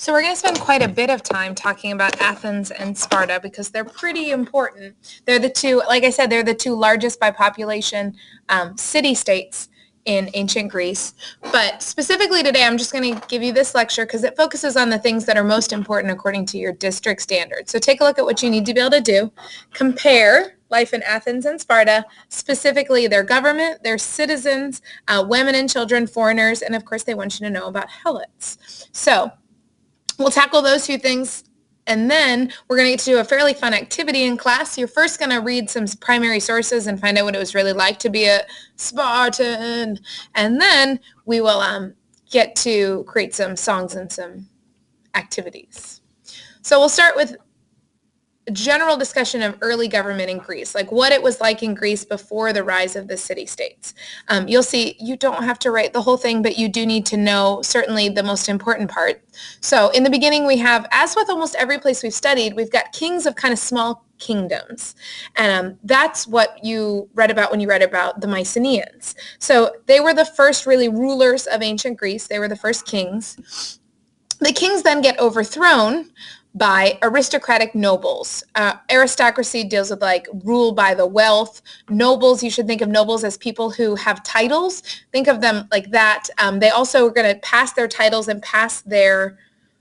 So we're going to spend quite a bit of time talking about Athens and Sparta because they're pretty important. They're the two, like I said, they're the two largest by population city-states in ancient Greece. But specifically today, I'm just going to give you this lecture because it focuses on the things that are most important according to your district standards. So take a look at what you need to be able to do. Compare life in Athens and Sparta, specifically their government, their citizens, women and children, foreigners, and of course they want you to know about helots. So we'll tackle those two things, and then we're going to get to do a fairly fun activity in class. You're first going to read some primary sources and find out what it was really like to be a Spartan, and then we will get to create some songs and some activities. So we'll start with a general discussion of early government in Greece, like what it was like in Greece before the rise of the city-states. You'll see you don't have to write the whole thing, but you do need to know certainly the most important part. So in the beginning we have, as with almost every place we've studied, we've got kings of kind of small kingdoms. And that's what you read about when you read about the Mycenaeans. So they were the first really rulers of ancient Greece. They were the first kings. The kings then get overthrown by aristocratic nobles. Aristocracy deals with like rule by the wealth. Nobles, you should think of nobles as people who have titles. Think of them like that. They also are going to pass their titles and pass their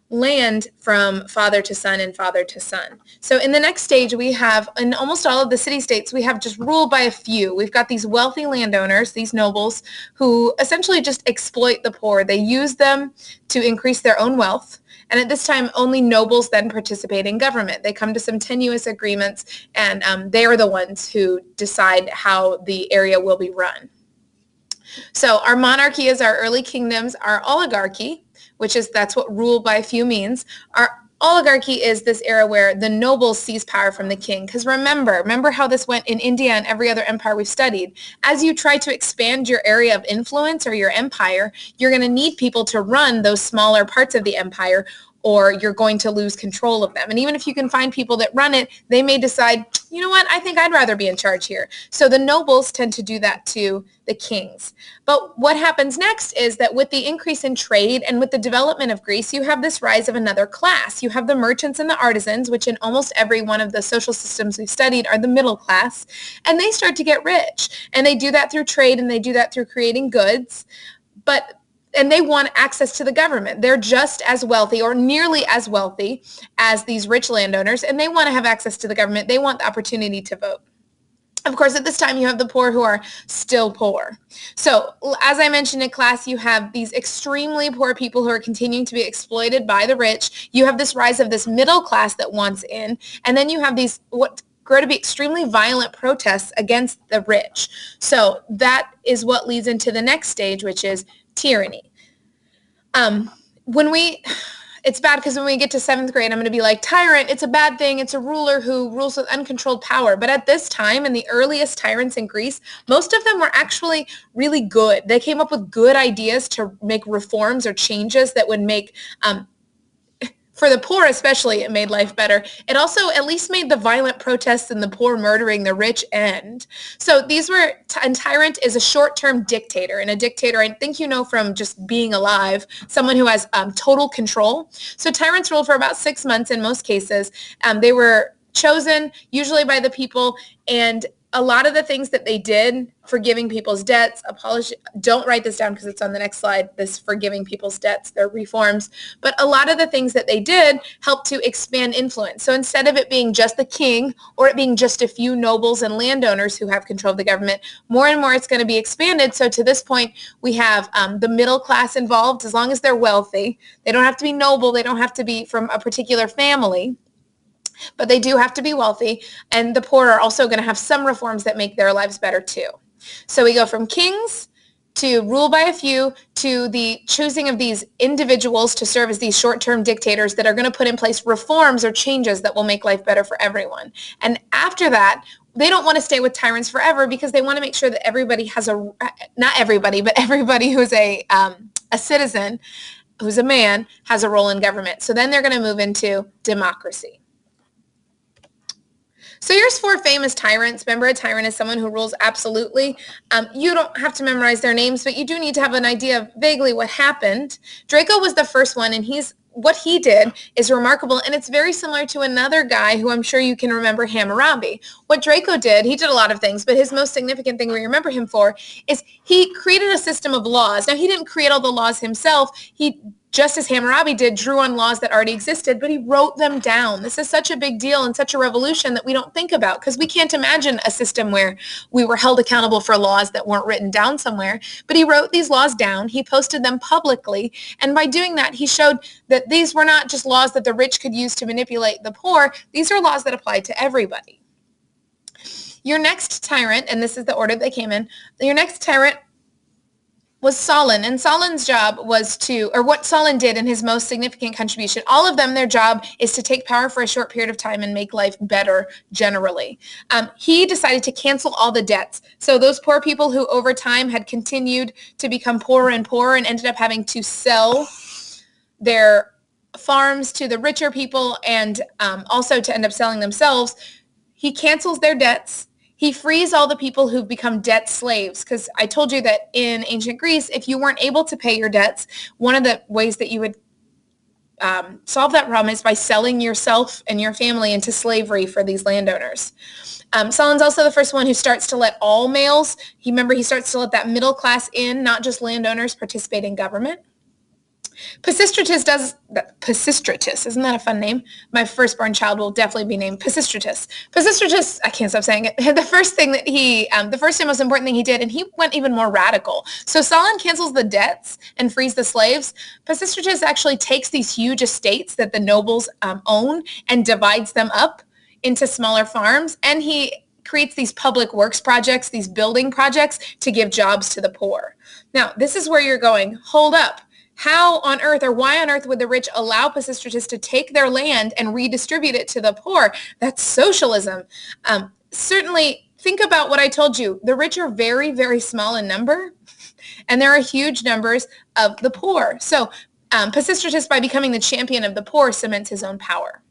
land from father to son and father to son. So in the next stage, we have, in almost all of the city-states, we have just ruled by a few. We've got these wealthy landowners, these nobles, who essentially just exploit the poor. They use them to increase their own wealth. And at this time, only nobles then participate in government. They come to some tenuous agreements, and they are the ones who decide how the area will be run. So our monarchy is our early kingdoms. Our oligarchy, that's what rule by a few means. Our oligarchy is this era where the nobles seize power from the king. Because remember how this went in India and every other empire we've studied. As you try to expand your area of influence or your empire, you're going to need people to run those smaller parts of the empire, or you're going to lose control of them. And even if you can find people that run it, they may decide, you know what, I think I'd rather be in charge here. So the nobles tend to do that to the kings. But what happens next is that with the increase in trade and with the development of Greece, you have this rise of another class. You have the merchants and the artisans, which in almost every one of the social systems we've studied are the middle class, and they start to get rich. And they do that through trade, and they do that through creating goods. And they want access to the government. They're just as wealthy or nearly as wealthy as these rich landowners, and they want to have access to the government. They want the opportunity to vote. Of course, at this time, you have the poor who are still poor. So as I mentioned in class, you have these extremely poor people who are continuing to be exploited by the rich. You have this rise of this middle class that wants in, and then you have these what grow to be extremely violent protests against the rich. So that is what leads into the next stage, which is tyranny. It's bad because when we get to 7th grade, I'm going to be like, tyrant, it's a bad thing. It's a ruler who rules with uncontrolled power. But at this time, in the earliest tyrants in Greece, most of them were actually really good. They came up with good ideas to make reforms or changes that would make for the poor especially, it made life better. It also at least made the violent protests and the poor murdering the rich end. So these were, a tyrant is a short-term dictator. And a dictator, I think you know from just being alive, someone who has total control. So tyrants ruled for about 6 months in most cases. They were chosen usually by the people, and a lot of the things that they did, forgiving people's debts, don't write this down because it's on the next slide, this forgiving people's debts, their reforms, but a lot of the things that they did helped to expand influence. So instead of it being just the king or it being just a few nobles and landowners who have control of the government, more and more it's going to be expanded. So to this point, we have the middle class involved as long as they're wealthy. They don't have to be noble. They don't have to be from a particular family, but they do have to be wealthy, and the poor are also going to have some reforms that make their lives better too. So we go from kings to rule by a few to the choosing of these individuals to serve as these short-term dictators that are going to put in place reforms or changes that will make life better for everyone. And after that, they don't want to stay with tyrants forever because they want to make sure that everybody has not everybody, but everybody who's a citizen, who's a man, has a role in government. So then they're going to move into democracy. So here's 4 famous tyrants. Remember, a tyrant is someone who rules absolutely. You don't have to memorize their names, but you do need to have an idea of vaguely what happened. Draco was the first one, and he's what he did is remarkable, and it's very similar to another guy who I'm sure you can remember, Hammurabi. What Draco did, he did a lot of things, but his most significant thing we remember him for is he created a system of laws. Now, he didn't create all the laws himself. He, just as Hammurabi did, drew on laws that already existed, but he wrote them down. This is such a big deal and such a revolution that we don't think about, because we can't imagine a system where we were held accountable for laws that weren't written down somewhere. But he wrote these laws down, he posted them publicly, and by doing that, he showed that these were not just laws that the rich could use to manipulate the poor. These are laws that applied to everybody. Your next tyrant, and this is the order they came in, your next tyrant was Solon, and Solon's job was to, or what Solon did in his most significant contribution, all of them, their job is to take power for a short period of time and make life better generally. He decided to cancel all the debts. So those poor people who over time had continued to become poorer and poorer and ended up having to sell their farms to the richer people and also to end up selling themselves, he cancels their debts. He frees all the people who've become debt slaves, because I told you that in ancient Greece, if you weren't able to pay your debts, one of the ways that you would solve that problem is by selling yourself and your family into slavery for these landowners. Solon's also the first one who starts to let all males, he starts to let that middle class in, not just landowners, participate in government. Pisistratus, isn't that a fun name? My firstborn child will definitely be named Pisistratus. Pisistratus, I can't stop saying it. The first and most important thing he did, and he went even more radical. So Solon cancels the debts and frees the slaves. Pisistratus actually takes these huge estates that the nobles own and divides them up into smaller farms, and he creates these public works projects, these building projects to give jobs to the poor. Now, this is where you're going, hold up. How on earth or why on earth would the rich allow Pisistratus to take their land and redistribute it to the poor? That's socialism. Certainly, think about what I told you. The rich are very, very small in number, and there are huge numbers of the poor. So Pisistratus, by becoming the champion of the poor, cements his own power.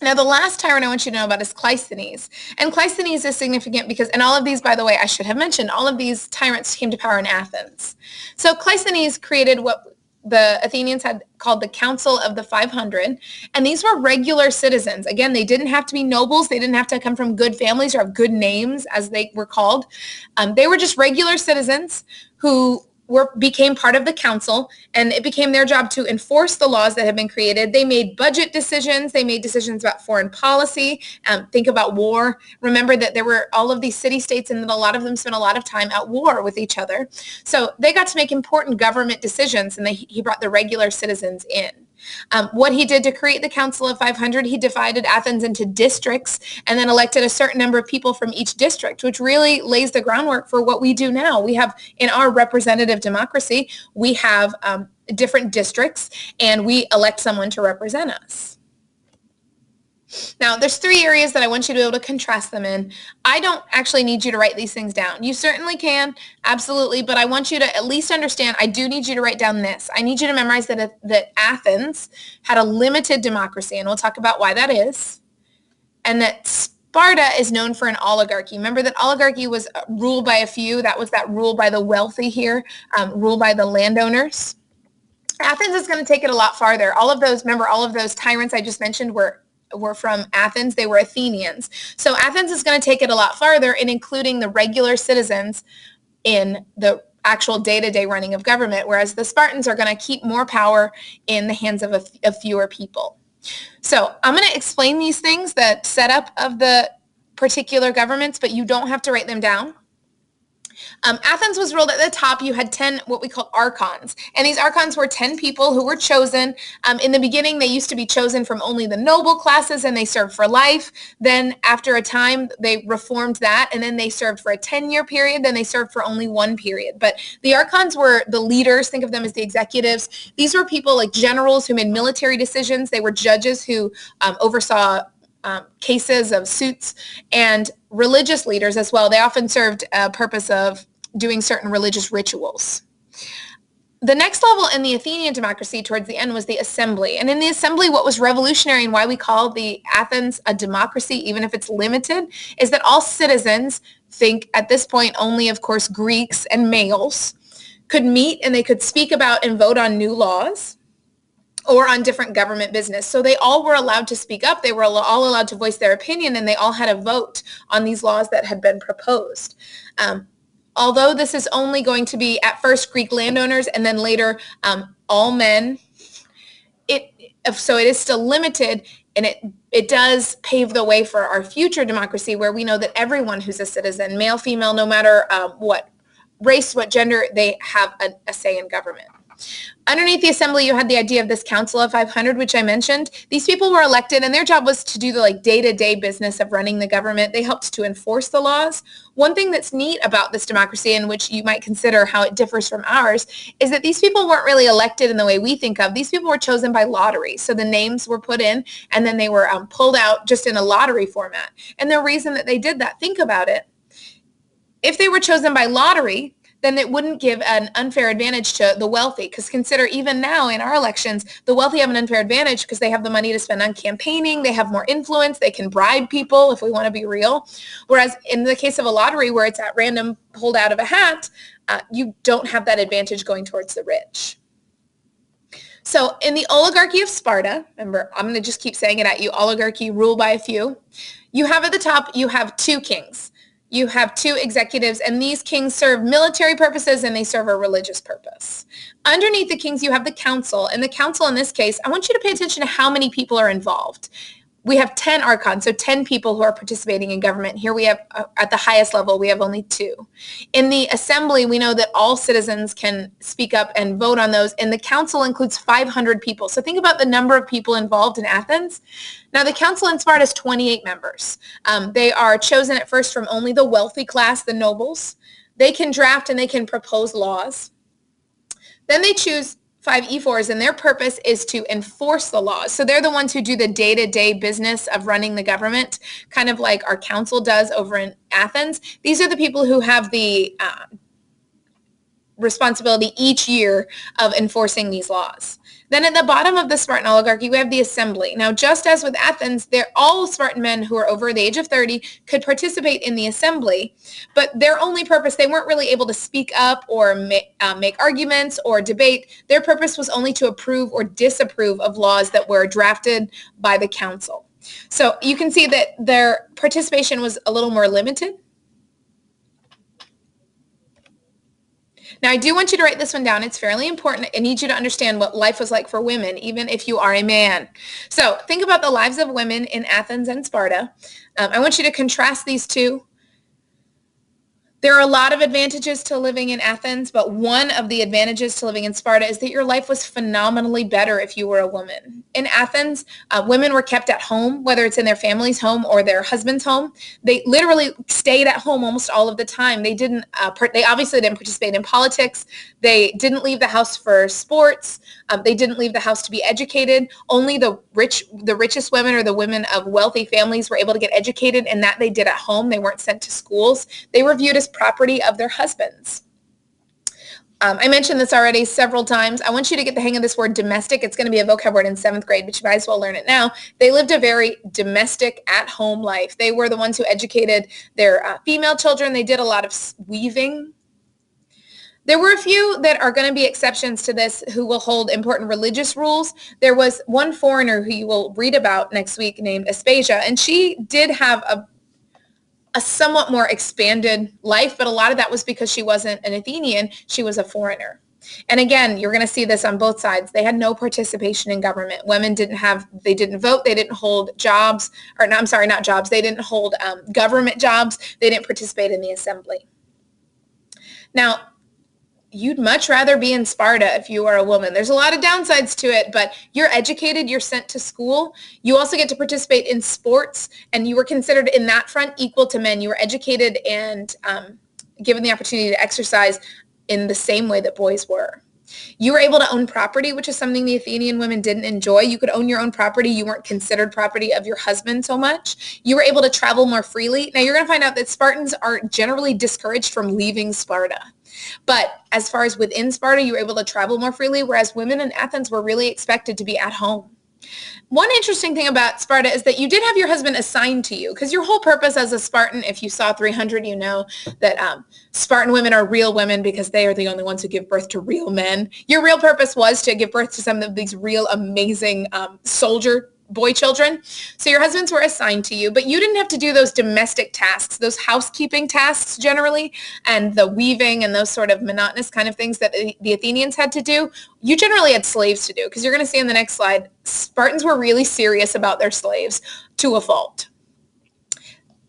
Now, the last tyrant I want you to know about is Cleisthenes. And Cleisthenes is significant because, and all of these, by the way, I should have mentioned, all of these tyrants came to power in Athens. So Cleisthenes created what the Athenians had called the Council of the 500, and these were regular citizens. Again, they didn't have to be nobles. They didn't have to come from good families or have good names, as they were called. They were just regular citizens who became part of the council, and it became their job to enforce the laws that had been created. They made budget decisions. They made decisions about foreign policy. Think about war. Remember that there were all of these city-states, and that a lot of them spent a lot of time at war with each other. So they got to make important government decisions, and he brought the regular citizens in. What he did to create the Council of 500, he divided Athens into districts and then elected a certain number of people from each district, which really lays the groundwork for what we do now. We have, in our representative democracy, we have different districts, and we elect someone to represent us. Now, there's 3 areas that I want you to be able to contrast them in. I don't actually need you to write these things down. You certainly can, absolutely, but I want you to at least understand, I do need you to write down this. I need you to memorize that Athens had a limited democracy, and we'll talk about why that is, and that Sparta is known for an oligarchy. Remember that oligarchy was ruled by a few. That was that rule by the wealthy here, ruled by the landowners. Athens is going to take it a lot farther. All of those tyrants I just mentioned were from Athens. They were Athenians. So Athens is going to take it a lot farther in including the regular citizens in the actual day-to-day running of government, whereas the Spartans are going to keep more power in the hands of fewer people. So I'm going to explain these things, that setup of the particular governments, but you don't have to write them down. Athens was ruled at the top. You had 10 what we call archons, and these archons were 10 people who were chosen. In the beginning, they used to be chosen from only the noble classes, and they served for life. Then after a time, they reformed that, and then they served for a 10-year period. Then they served for only 1 period. But the archons were the leaders. Think of them as the executives. These were people like generals who made military decisions. They were judges who oversaw cases of suits, and religious leaders as well. They often served a purpose of doing certain religious rituals. The next level in the Athenian democracy towards the end was the assembly. And in the assembly, what was revolutionary and why we call the Athens a democracy, even if it's limited, is that all citizens, think at this point only, of course, Greeks and males, could meet, and they could speak about and vote on new laws. or on different government business. So they all were allowed to speak up. They were all allowed to voice their opinion, and they all had a vote on these laws that had been proposed. Although this is only going to be at first Greek landowners and then later all men, so it is still limited, and it does pave the way for our future democracy, where we know that everyone who's a citizen, male, female, no matter what race, what gender, they have a say in government. Underneath the assembly, you had the idea of this Council of 500, which I mentioned. These people were elected, and their job was to do the day-to-day business of running the government. They helped to enforce the laws. One thing that's neat about this democracy, and which you might consider how it differs from ours, is that these people weren't really elected in the way we think of. These people were chosen by lottery. So the names were put in, and then they were pulled out just in a lottery format. And the reason that they did that, think about it. If they were chosen by lottery, then it wouldn't give an unfair advantage to the wealthy. Because consider, even now in our elections, the wealthy have an unfair advantage because they have the money to spend on campaigning. They have more influence. They can bribe people, if we want to be real. Whereas in the case of a lottery where it's at random, pulled out of a hat, you don't have that advantage going towards the rich. So in the oligarchy of Sparta, remember, I'm going to just keep saying it at you, oligarchy, ruled by a few. You have at the top, you have two kings. You have two executives, and these kings serve military purposes and they serve a religious purpose. Underneath the kings, you have the council, and the council in this case, I want you to pay attention to how many people are involved. We have 10 archons, so 10 people who are participating in government. Here we have, at the highest level, we have only 2. In the assembly, we know that all citizens can speak up and vote on those, and the council includes 500 people. So think about the number of people involved in Athens. Now, the council in Sparta is 28 members. They are chosen at first from only the wealthy class, the nobles. They can draft and they can propose laws. Then they choose 5 E4s, and their purpose is to enforce the laws. So they're the ones who do the day-to-day business of running the government, kind of like our council does over in Athens. These are the people who have the responsibility each year of enforcing these laws. Then at the bottom of the Spartan oligarchy, we have the assembly. Now, just as with Athens, all Spartan men who are over the age of 30 could participate in the assembly, but their only purpose, they weren't really able to speak up or make arguments or debate. Their purpose was only to approve or disapprove of laws that were drafted by the council. So you can see that their participation was a little more limited. Now, I do want you to write this one down. It's fairly important. I need you to understand what life was like for women, even if you are a man. So think about the lives of women in Athens and Sparta. I want you to contrast these two. There are a lot of advantages to living in Athens, but one of the advantages to living in Sparta is that your life was phenomenally better if you were a woman. In Athens, women were kept at home, whether it's in their family's home or their husband's home. They literally stayed at home almost all of the time. They obviously didn't participate in politics. They didn't leave the house for sports. They didn't leave the house to be educated. Only the richest women or the women of wealthy families were able to get educated, and that they did at home. They weren't sent to schools. They were viewed as property of their husbands. I mentioned this already several times. I want you to get the hang of this word domestic. It's going to be a vocab word in 7th grade, but you might as well learn it now. They lived a very domestic, at-home life. They were the ones who educated their female children. They did a lot of weaving. There were a few that are going to be exceptions to this who will hold important religious rules. There was one foreigner who you will read about next week named Aspasia, and she did have a somewhat more expanded life, but a lot of that was because she wasn't an Athenian, she was a foreigner. And again, you're going to see this on both sides. They had no participation in government. Women didn't vote, they didn't hold jobs, or no, I'm sorry, not jobs, they didn't hold government jobs, they didn't participate in the assembly. Now, you'd much rather be in Sparta if you are a woman. There's a lot of downsides to it, but you're educated, you're sent to school. You also get to participate in sports, and you were considered in that front equal to men. You were educated and given the opportunity to exercise in the same way that boys were. You were able to own property, which is something the Athenian women didn't enjoy. You could own your own property. You weren't considered property of your husband so much. You were able to travel more freely. Now, you're going to find out that Spartans are generally discouraged from leaving Sparta. But as far as within Sparta, you were able to travel more freely, whereas women in Athens were really expected to be at home. One interesting thing about Sparta is that you did have your husband assigned to you, because your whole purpose as a Spartan, if you saw 300, you know that Spartan women are real women because they are the only ones who give birth to real men. Your real purpose was to give birth to some of these real amazing soldier boy children. So your husbands were assigned to you, but you didn't have to do those domestic tasks, those housekeeping tasks generally, and the weaving and those sort of monotonous kind of things that the Athenians had to do. You generally had slaves to do, because you're going to see in the next slide, Spartans were really serious about their slaves to a fault.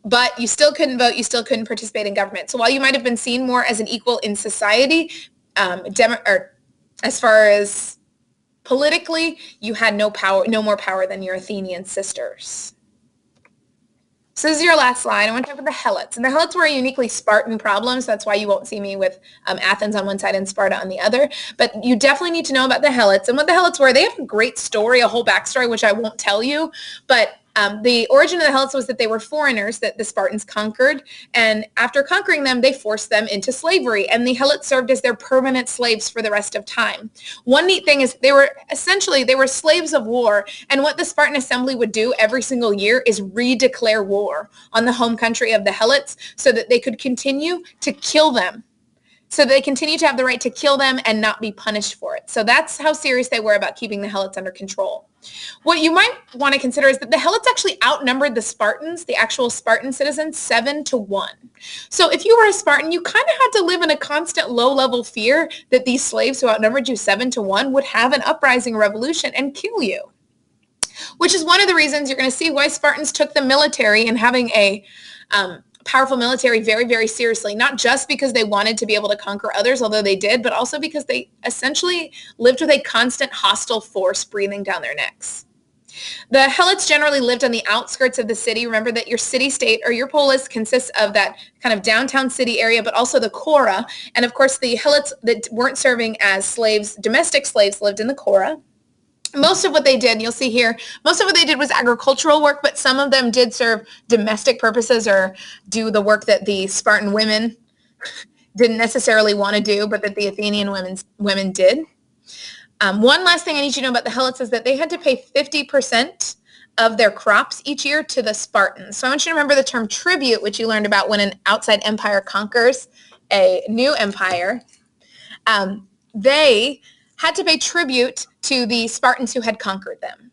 But you still couldn't vote, you still couldn't participate in government. So while you might have been seen more as an equal in society, as far as politically, you had no more power than your Athenian sisters. So this is your last slide. I want to talk about the Helots. And the Helots were a uniquely Spartan problem, so that's why you won't see me with Athens on one side and Sparta on the other. But you definitely need to know about the Helots. And what the Helots were, they have a great story, a whole backstory, which I won't tell you. But the origin of the Helots was that they were foreigners that the Spartans conquered. And after conquering them, they forced them into slavery. And the Helots served as their permanent slaves for the rest of time. One neat thing is they were slaves of war. And what the Spartan assembly would do every single year is redeclare war on the home country of the Helots so that they could continue to kill them. So they continue to have the right to kill them and not be punished for it. So that's how serious they were about keeping the Helots under control. What you might want to consider is that the Helots actually outnumbered the Spartans, the actual Spartan citizens, 7-1. So if you were a Spartan, you kind of had to live in a constant low-level fear that these slaves who outnumbered you 7-1 would have an uprising revolution and kill you. Which is one of the reasons you're going to see why Spartans took the military and having a powerful military very, very seriously, not just because they wanted to be able to conquer others, although they did, but also because they essentially lived with a constant hostile force breathing down their necks. The Helots generally lived on the outskirts of the city. Remember that your city-state or your polis consists of that kind of downtown city area, but also the Chora. And of course, the Helots that weren't serving as slaves, domestic slaves, lived in the Chora. Most of what they did, you'll see here, most of what they did was agricultural work, but some of them did serve domestic purposes or do the work that the Spartan women didn't necessarily want to do, but that the Athenian women did. One last thing I need you to know about the Helots is that they had to pay 50% of their crops each year to the Spartans. So I want you to remember the term tribute, which you learned about when an outside empire conquers a new empire. They had to pay tribute to the Spartans who had conquered them.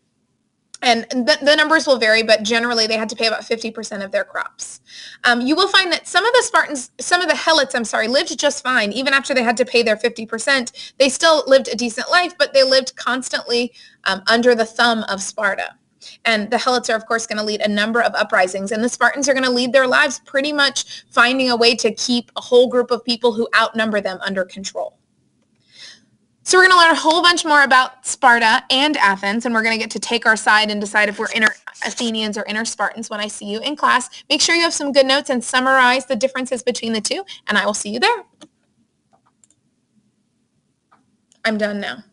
And the numbers will vary, but generally they had to pay about 50% of their crops. You will find that some of the Helots, lived just fine. Even after they had to pay their 50%, they still lived a decent life, but they lived constantly under the thumb of Sparta. And the Helots are, of course, going to lead a number of uprisings, and the Spartans are going to lead their lives pretty much finding a way to keep a whole group of people who outnumber them under control. So we're going to learn a whole bunch more about Sparta and Athens, and we're going to get to take our side and decide if we're inner Athenians or inner Spartans when I see you in class. Make sure you have some good notes and summarize the differences between the two, and I will see you there. I'm done now.